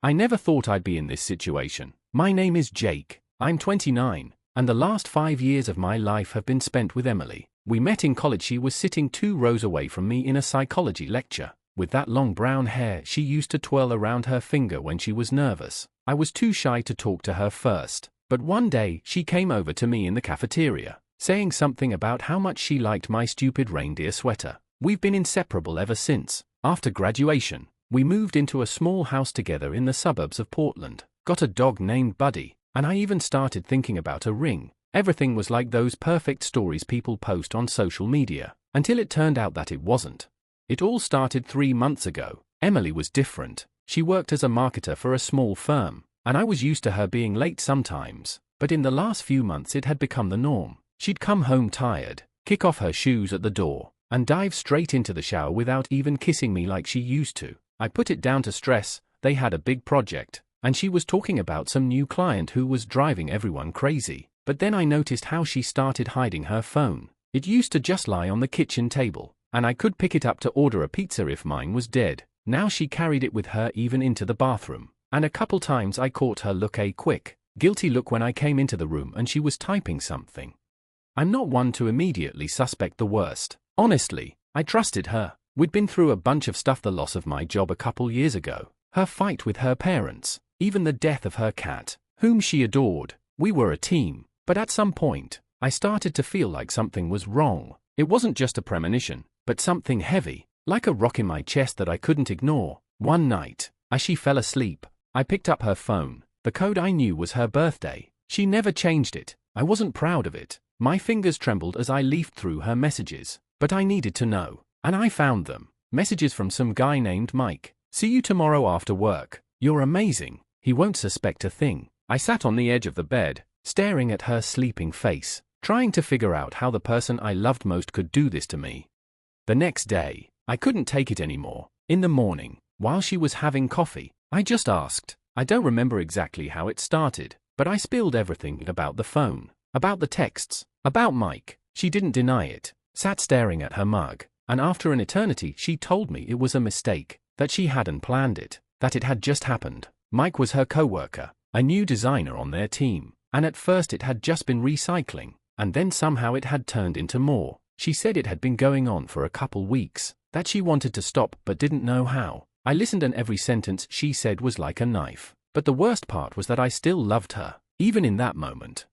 I never thought I'd be in this situation. My name is Jake. I'm 29, and the last 5 years of my life have been spent with Emily. We met in college. She was sitting 2 rows away from me in a psychology lecture. With that long brown hair she used to twirl around her finger when she was nervous. I was too shy to talk to her first, but one day she came over to me in the cafeteria, saying something about how much she liked my stupid reindeer sweater. We've been inseparable ever since. After graduation, we moved into a small house together in the suburbs of Portland, got a dog named Buddy, and I even started thinking about a ring. Everything was like those perfect stories people post on social media, until it turned out that it wasn't. It all started 3 months ago. Emily was different. She worked as a marketer for a small firm, and I was used to her being late sometimes, but in the last few months it had become the norm. She'd come home tired, kick off her shoes at the door, and dive straight into the shower without even kissing me like she used to. I put it down to stress. They had a big project, and she was talking about some new client who was driving everyone crazy. But then I noticed how she started hiding her phone. It used to just lie on the kitchen table, and I could pick it up to order a pizza if mine was dead. Now she carried it with her even into the bathroom, and a couple times I caught her look a quick, guilty look when I came into the room and she was typing something. I'm not one to immediately suspect the worst. Honestly, I trusted her. We'd been through a bunch of stuff: the loss of my job a couple years ago, her fight with her parents, even the death of her cat, whom she adored. We were a team, but at some point, I started to feel like something was wrong. It wasn't just a premonition, but something heavy, like a rock in my chest that I couldn't ignore. One night, as she fell asleep, I picked up her phone. The code I knew was her birthday. She never changed it. I wasn't proud of it. My fingers trembled as I leafed through her messages, but I needed to know. And I found them. Messages from some guy named Mike. "See you tomorrow after work. You're amazing. He won't suspect a thing." I sat on the edge of the bed, staring at her sleeping face, trying to figure out how the person I loved most could do this to me. The next day, I couldn't take it anymore. In the morning, while she was having coffee, I just asked. I don't remember exactly how it started, but I spilled everything about the phone, about the texts, about Mike. She didn't deny it, sat staring at her mug, and after an eternity she told me it was a mistake, that she hadn't planned it, that it had just happened. Mike was her coworker, a new designer on their team, and at first it had just been recycling, and then somehow it had turned into more. She said it had been going on for a couple weeks, that she wanted to stop but didn't know how. I listened, and every sentence she said was like a knife. But the worst part was that I still loved her, even in that moment.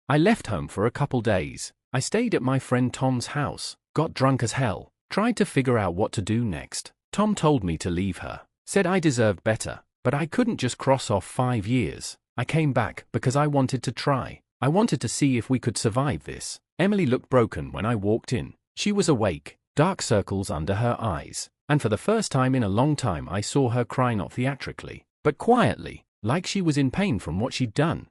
I left home for a couple days. I stayed at my friend Tom's house, got drunk as hell, tried to figure out what to do next. Tom told me to leave her, said I deserved better, but I couldn't just cross off 5 years. I came back because I wanted to try. I wanted to see if we could survive this. Emily looked broken when I walked in. She was awake, dark circles under her eyes, and for the first time in a long time I saw her cry, not theatrically, but quietly, like she was in pain from what she'd done.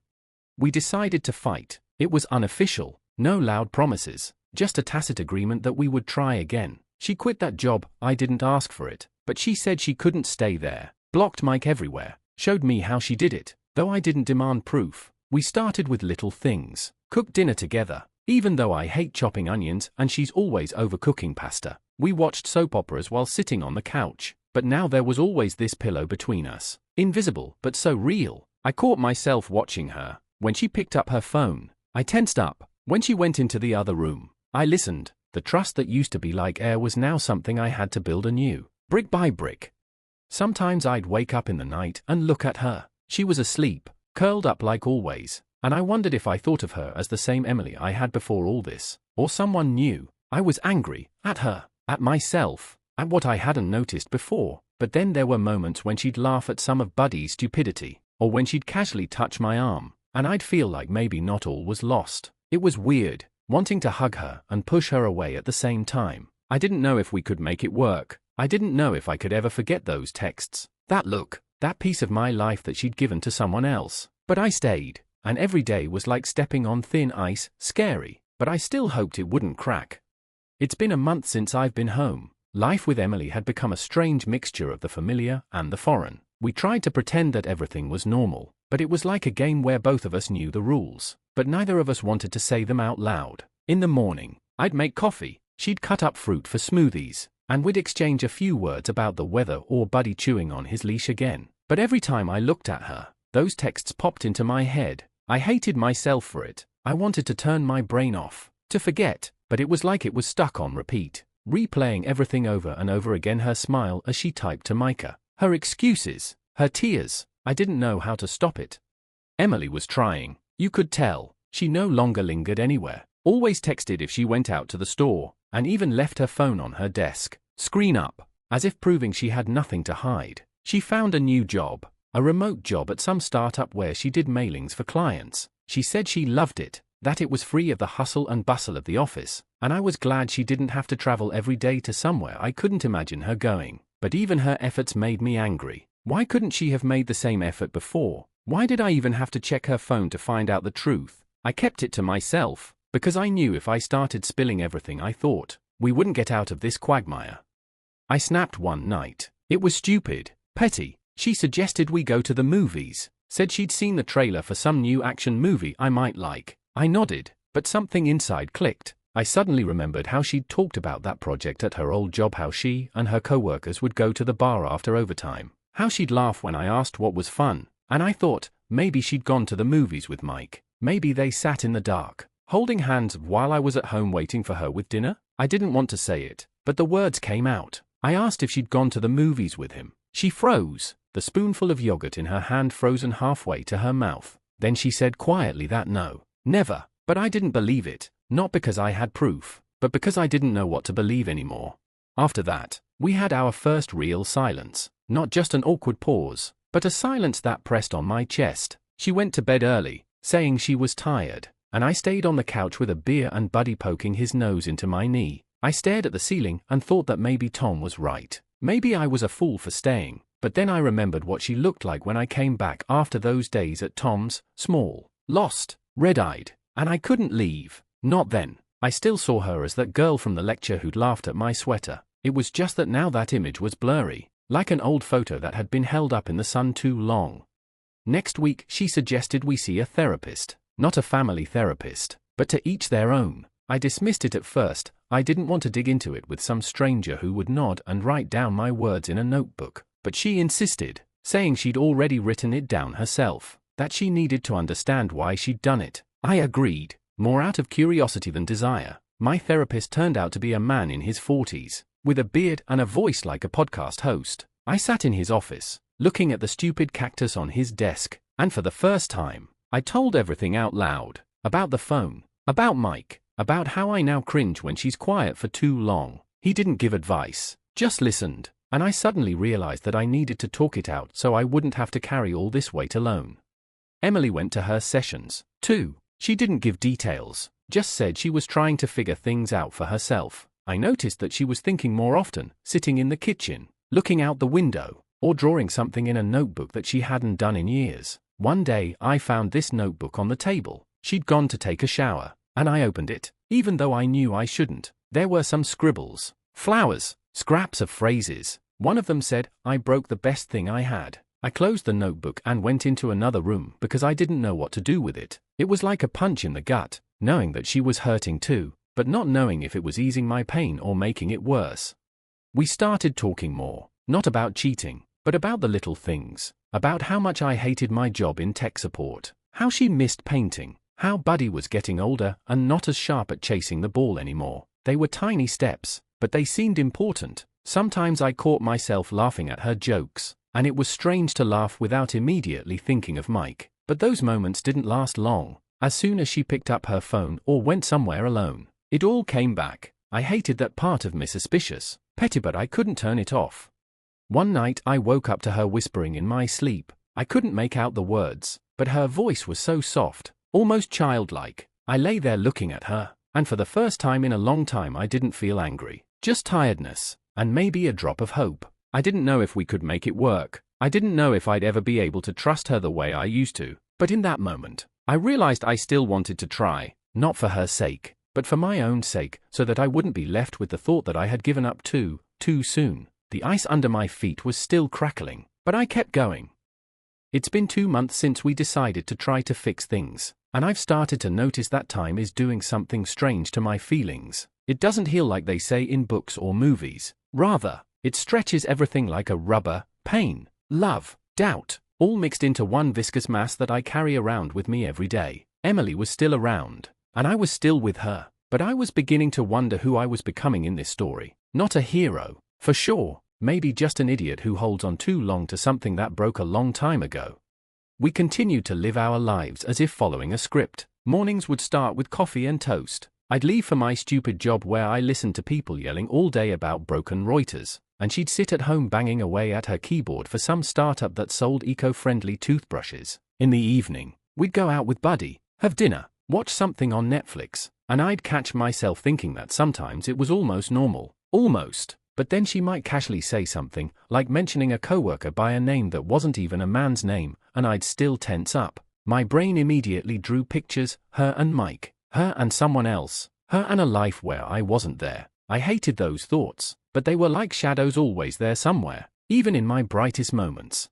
We decided to fight. It was unofficial, no loud promises, just a tacit agreement that we would try again. She quit that job. I didn't ask for it, but she said she couldn't stay there. Blocked Mike everywhere, showed me how she did it, though I didn't demand proof. We started with little things, cooked dinner together, even though I hate chopping onions and she's always overcooking pasta. We watched soap operas while sitting on the couch, but now there was always this pillow between us, invisible but so real. I caught myself watching her. When she picked up her phone, I tensed up. When she went into the other room, I listened. The trust that used to be like air was now something I had to build anew, brick by brick. Sometimes I'd wake up in the night and look at her. She was asleep, curled up like always, and I wondered if I thought of her as the same Emily I had before all this, or someone new. I was angry, at her, at myself, at what I hadn't noticed before. But then there were moments when she'd laugh at some of Buddy's stupidity, or when she'd casually touch my arm, and I'd feel like maybe not all was lost. It was weird, wanting to hug her and push her away at the same time. I didn't know if we could make it work. I didn't know if I could ever forget those texts, that look, that piece of my life that she'd given to someone else. But I stayed, and every day was like stepping on thin ice, scary, but I still hoped it wouldn't crack. It's been a month since I've been home. Life with Emily had become a strange mixture of the familiar and the foreign. We tried to pretend that everything was normal, but it was like a game where both of us knew the rules, but neither of us wanted to say them out loud. In the morning, I'd make coffee, she'd cut up fruit for smoothies, and we'd exchange a few words about the weather or Buddy chewing on his leash again. But every time I looked at her, those texts popped into my head. I hated myself for it. I wanted to turn my brain off, to forget, but it was like it was stuck on repeat, replaying everything over and over again. Her smile as she typed to Micah, her excuses, her tears. I didn't know how to stop it. Emily was trying. You could tell. She no longer lingered anywhere, always texted if she went out to the store, and even left her phone on her desk, screen up, as if proving she had nothing to hide. She found a new job, a remote job at some startup where she did mailings for clients. She said she loved it, that it was free of the hustle and bustle of the office, and I was glad she didn't have to travel every day to somewhere I couldn't imagine her going. But even her efforts made me angry. Why couldn't she have made the same effort before? Why did I even have to check her phone to find out the truth? I kept it to myself, because I knew if I started spilling everything I thought, we wouldn't get out of this quagmire. I snapped one night. It was stupid, petty. She suggested we go to the movies, said she'd seen the trailer for some new action movie I might like. I nodded, but something inside clicked. I suddenly remembered how she'd talked about that project at her old job, how she and her co-workers would go to the bar after overtime, how she'd laugh when I asked what was fun, and I thought, maybe she'd gone to the movies with Mike. Maybe they sat in the dark, holding hands while I was at home waiting for her with dinner. I didn't want to say it, but the words came out. I asked if she'd gone to the movies with him. She froze, the spoonful of yogurt in her hand frozen halfway to her mouth. Then she said quietly that no, never. But I didn't believe it, not because I had proof, but because I didn't know what to believe anymore. After that, we had our first real silence, not just an awkward pause, but a silence that pressed on my chest. She went to bed early, saying she was tired, and I stayed on the couch with a beer and Buddy poking his nose into my knee. I stared at the ceiling and thought that maybe Tom was right. Maybe I was a fool for staying, but then I remembered what she looked like when I came back after those days at Tom's, small, lost, red-eyed, and I couldn't leave. Not then. I still saw her as that girl from the lecture who'd laughed at my sweater. It was just that now that image was blurry, like an old photo that had been held up in the sun too long. Next week, she suggested we see a therapist. Not a family therapist, but to each their own. I dismissed it at first. I didn't want to dig into it with some stranger who would nod and write down my words in a notebook. But she insisted, saying she'd already written it down herself, that she needed to understand why she'd done it. I agreed, more out of curiosity than desire. My therapist turned out to be a man in his 40s, with a beard and a voice like a podcast host. I sat in his office, looking at the stupid cactus on his desk, and for the first time, I told everything out loud. About the phone, about Mike, about how I now cringe when she's quiet for too long. He didn't give advice, just listened, and I suddenly realized that I needed to talk it out so I wouldn't have to carry all this weight alone. Emily went to her sessions, too. She didn't give details, just said she was trying to figure things out for herself. I noticed that she was thinking more often, sitting in the kitchen, looking out the window, or drawing something in a notebook that she hadn't done in years. One day, I found this notebook on the table. She'd gone to take a shower, and I opened it, even though I knew I shouldn't. There were some scribbles, flowers, scraps of phrases. One of them said, "I broke the best thing I had." I closed the notebook and went into another room because I didn't know what to do with it. It was like a punch in the gut, knowing that she was hurting too, but not knowing if it was easing my pain or making it worse. We started talking more, not about cheating, but about the little things, about how much I hated my job in tech support, how she missed painting, how Buddy was getting older and not as sharp at chasing the ball anymore. They were tiny steps, but they seemed important. Sometimes I caught myself laughing at her jokes, and it was strange to laugh without immediately thinking of Mike. But those moments didn't last long. As soon as she picked up her phone or went somewhere alone, it all came back. I hated that part of me, suspicious, petty, but I couldn't turn it off. One night I woke up to her whispering in my sleep. I couldn't make out the words, but her voice was so soft, almost childlike. I lay there looking at her, and for the first time in a long time I didn't feel angry, just tiredness, and maybe a drop of hope. I didn't know if we could make it work. I didn't know if I'd ever be able to trust her the way I used to. But in that moment, I realized I still wanted to try, not for her sake, but for my own sake, so that I wouldn't be left with the thought that I had given up too soon. The ice under my feet was still crackling, but I kept going. It's been 2 months since we decided to try to fix things, and I've started to notice that time is doing something strange to my feelings. It doesn't heal like they say in books or movies. Rather, it stretches everything like a rubber. Pain, love, doubt, all mixed into one viscous mass that I carry around with me every day. Emily was still around, and I was still with her, but I was beginning to wonder who I was becoming in this story. Not a hero, for sure, maybe just an idiot who holds on too long to something that broke a long time ago. We continued to live our lives as if following a script. Mornings would start with coffee and toast. I'd leave for my stupid job where I listened to people yelling all day about broken Reuters, and she'd sit at home banging away at her keyboard for some startup that sold eco-friendly toothbrushes. In the evening, we'd go out with Buddy, have dinner, watch something on Netflix, and I'd catch myself thinking that sometimes it was almost normal. Almost. But then she might casually say something, like mentioning a coworker by a name that wasn't even a man's name, and I'd still tense up. My brain immediately drew pictures, her and Mike, her and someone else, her and a life where I wasn't there. I hated those thoughts, but they were like shadows always there somewhere, even in my brightest moments.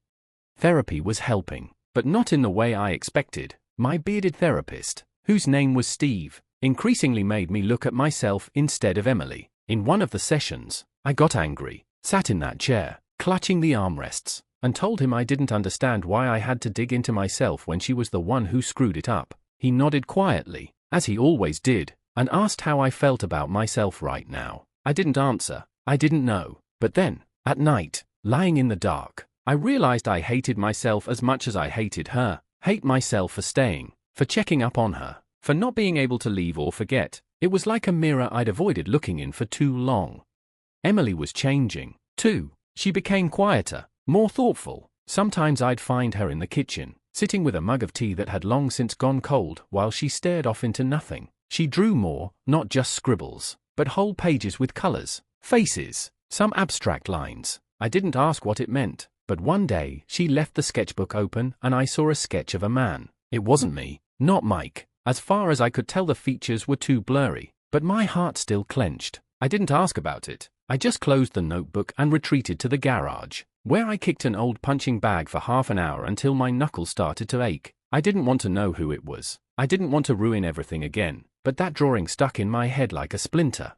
Therapy was helping, but not in the way I expected. My bearded therapist, whose name was Steve, increasingly made me look at myself instead of Emily. In one of the sessions, I got angry, sat in that chair, clutching the armrests, and told him I didn't understand why I had to dig into myself when she was the one who screwed it up. He nodded quietly, as he always did, and asked how I felt about myself right now. I didn't answer. I didn't know. But then, at night, lying in the dark, I realized I hated myself as much as I hated her. Hate myself for staying, for checking up on her, for not being able to leave or forget. It was like a mirror I'd avoided looking in for too long. Emily was changing, too. She became quieter, more thoughtful. Sometimes I'd find her in the kitchen, sitting with a mug of tea that had long since gone cold, while she stared off into nothing. She drew more, not just scribbles, but whole pages with colors, faces, some abstract lines. I didn't ask what it meant, but one day she left the sketchbook open and I saw a sketch of a man. It wasn't me, not Mike. As far as I could tell, the features were too blurry, but my heart still clenched. I didn't ask about it. I just closed the notebook and retreated to the garage, where I kicked an old punching bag for half an hour until my knuckles started to ache. I didn't want to know who it was. I didn't want to ruin everything again, but that drawing stuck in my head like a splinter.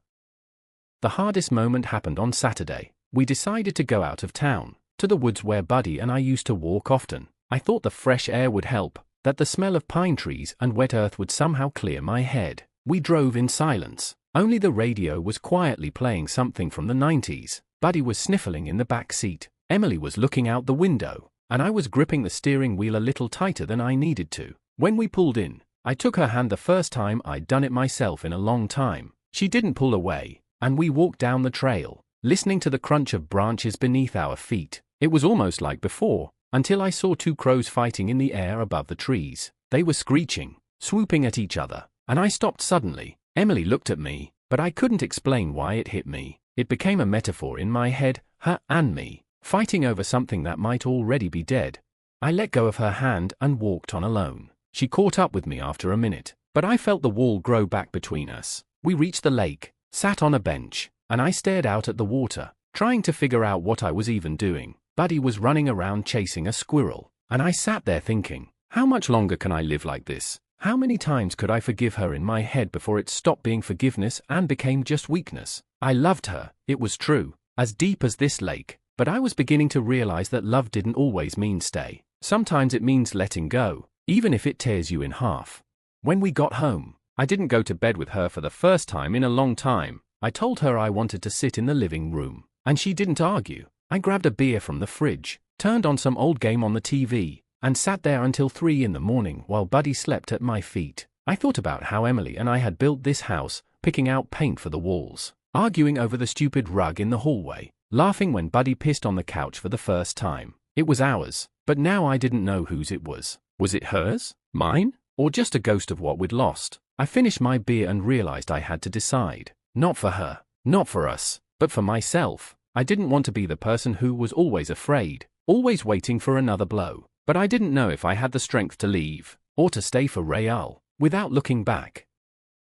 The hardest moment happened on Saturday. We decided to go out of town, to the woods where Buddy and I used to walk often. I thought the fresh air would help, that the smell of pine trees and wet earth would somehow clear my head. We drove in silence. Only the radio was quietly playing something from the 90s. Buddy was sniffling in the back seat. Emily was looking out the window, and I was gripping the steering wheel a little tighter than I needed to. When we pulled in, I took her hand the first time I'd done it myself in a long time. She didn't pull away, and we walked down the trail, listening to the crunch of branches beneath our feet. It was almost like before, until I saw two crows fighting in the air above the trees. They were screeching, swooping at each other, and I stopped suddenly. Emily looked at me, but I couldn't explain why it hit me. It became a metaphor in my head, her and me, fighting over something that might already be dead. I let go of her hand and walked on alone. She caught up with me after a minute, but I felt the wall grow back between us. We reached the lake, sat on a bench, and I stared out at the water, trying to figure out what I was even doing. Buddy was running around chasing a squirrel, and I sat there thinking, how much longer can I live like this? How many times could I forgive her in my head before it stopped being forgiveness and became just weakness? I loved her, it was true, as deep as this lake, but I was beginning to realize that love didn't always mean stay. Sometimes it means letting go, even if it tears you in half. When we got home, I didn't go to bed with her for the first time in a long time. I told her I wanted to sit in the living room, and she didn't argue. I grabbed a beer from the fridge, turned on some old game on the TV, and sat there until 3 in the morning while Buddy slept at my feet. I thought about how Emily and I had built this house, picking out paint for the walls, arguing over the stupid rug in the hallway, laughing when Buddy pissed on the couch for the first time. It was ours, but now I didn't know whose it was. Was it hers? Mine? Or just a ghost of what we'd lost? I finished my beer and realized I had to decide. Not for her, not for us, but for myself. I didn't want to be the person who was always afraid, always waiting for another blow. But I didn't know if I had the strength to leave, or to stay for Betrayal, without looking back.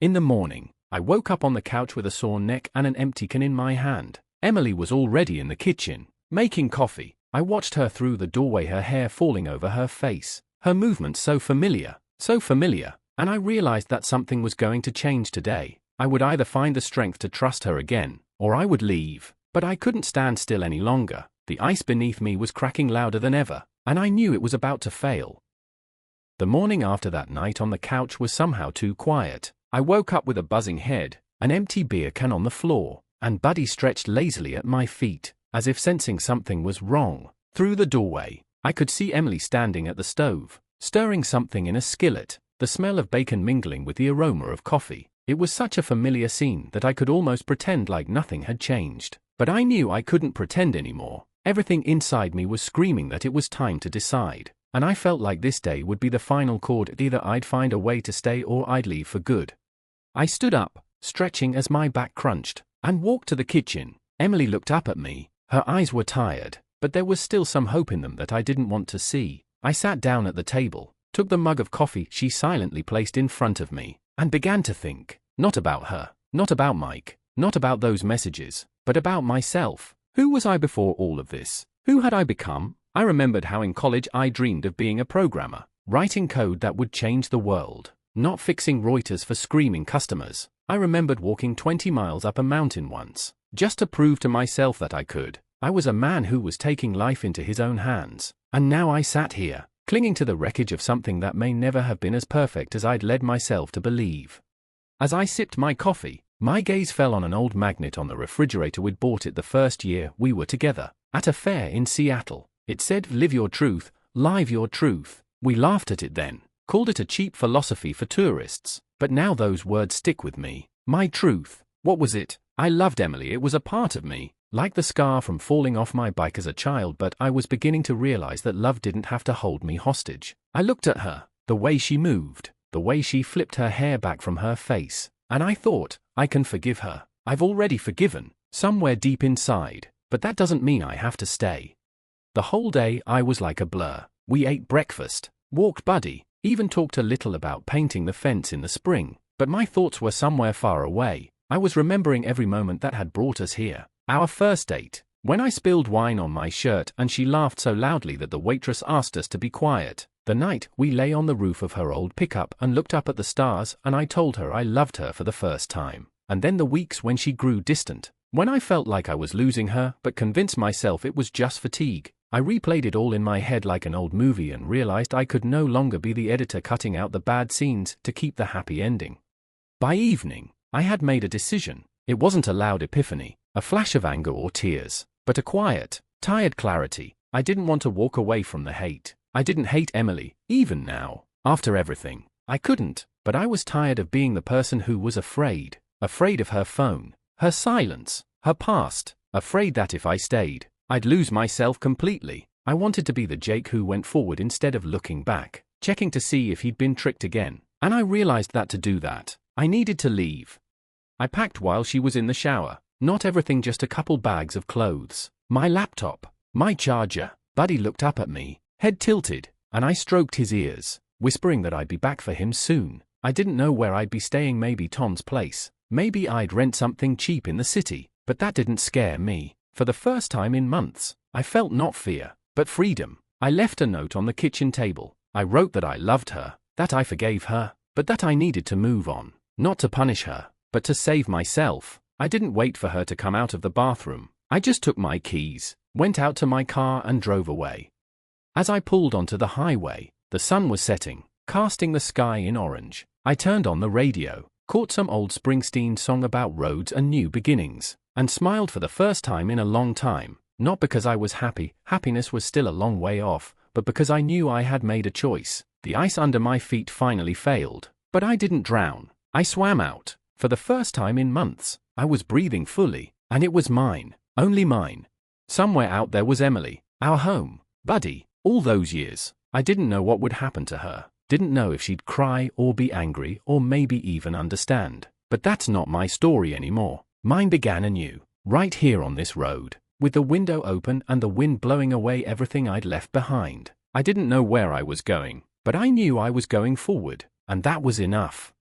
In the morning, I woke up on the couch with a sore neck and an empty can in my hand. Emily was already in the kitchen, making coffee. I watched her through the doorway, her hair falling over her face, her movements so familiar, and I realized that something was going to change today. I would either find the strength to trust her again, or I would leave. But I couldn't stand still any longer. The ice beneath me was cracking louder than ever. and I knew it was about to fail. The morning after that night on the couch was somehow too quiet. I woke up with a buzzing head, an empty beer can on the floor, and Buddy stretched lazily at my feet, as if sensing something was wrong. Through the doorway, I could see Emily standing at the stove, stirring something in a skillet, the smell of bacon mingling with the aroma of coffee. It was such a familiar scene that I could almost pretend like nothing had changed. But I knew I couldn't pretend anymore. Everything inside me was screaming that it was time to decide. And I felt like this day would be the final chord. Either I'd find a way to stay or I'd leave for good. I stood up, stretching as my back crunched, and walked to the kitchen. Emily looked up at me. Her eyes were tired, but there was still some hope in them that I didn't want to see. I sat down at the table, took the mug of coffee she silently placed in front of me, and began to think. Not about her, not about Mike, not about those messages, but about myself. Who was I before all of this? Who had I become? I remembered how in college I dreamed of being a programmer, writing code that would change the world, not fixing routers for screaming customers. I remembered walking 20 miles up a mountain once, just to prove to myself that I could. I was a man who was taking life into his own hands, and now I sat here, clinging to the wreckage of something that may never have been as perfect as I'd led myself to believe. As I sipped my coffee, my gaze fell on an old magnet on the refrigerator. We'd bought it the first year we were together, at a fair in Seattle. It said, "Live your truth, live your truth." We laughed at it then, called it a cheap philosophy for tourists, but now those words stick with me. My truth. What was it? I loved Emily. It was a part of me, like the scar from falling off my bike as a child, but I was beginning to realize that love didn't have to hold me hostage. I looked at her, the way she moved, the way she flipped her hair back from her face, and I thought, I can forgive her. I've already forgiven, somewhere deep inside, but that doesn't mean I have to stay. The whole day I was like a blur. We ate breakfast, walked Buddy, even talked a little about painting the fence in the spring, but my thoughts were somewhere far away. I was remembering every moment that had brought us here. Our first date, when I spilled wine on my shirt and she laughed so loudly that the waitress asked us to be quiet. The night we lay on the roof of her old pickup and looked up at the stars and I told her I loved her for the first time. And then the weeks when she grew distant, when I felt like I was losing her but convinced myself it was just fatigue. I replayed it all in my head like an old movie and realized I could no longer be the editor cutting out the bad scenes to keep the happy ending. By evening, I had made a decision. It wasn't a loud epiphany, a flash of anger or tears, but a quiet, tired clarity. I didn't want to walk away from the hate. I didn't hate Emily, even now, after everything. I couldn't, but I was tired of being the person who was afraid of her phone, her silence, her past, afraid that if I stayed, I'd lose myself completely. I wanted to be the Jake who went forward instead of looking back, checking to see if he'd been tricked again. And I realized that to do that, I needed to leave. I packed while she was in the shower. Not everything, just a couple bags of clothes, my laptop, my charger. Buddy looked up at me, head tilted, and I stroked his ears, whispering that I'd be back for him soon. I didn't know where I'd be staying, maybe Tom's place, maybe I'd rent something cheap in the city, but that didn't scare me. For the first time in months, I felt not fear, but freedom. I left a note on the kitchen table. I wrote that I loved her, that I forgave her, but that I needed to move on, not to punish her, but to save myself. I didn't wait for her to come out of the bathroom. I just took my keys, went out to my car and drove away. As I pulled onto the highway, the sun was setting, casting the sky in orange. I turned on the radio, caught some old Springsteen song about roads and new beginnings, and smiled for the first time in a long time, not because I was happy, happiness was still a long way off, but because I knew I had made a choice. The ice under my feet finally failed, but I didn't drown. I swam out. For the first time in months, I was breathing fully, and it was mine, only mine. Somewhere out there was Emily, our home, Buddy. All those years, I didn't know what would happen to her, didn't know if she'd cry or be angry or maybe even understand. But that's not my story anymore. Mine began anew, right here on this road, with the window open and the wind blowing away everything I'd left behind. I didn't know where I was going, but I knew I was going forward, and that was enough.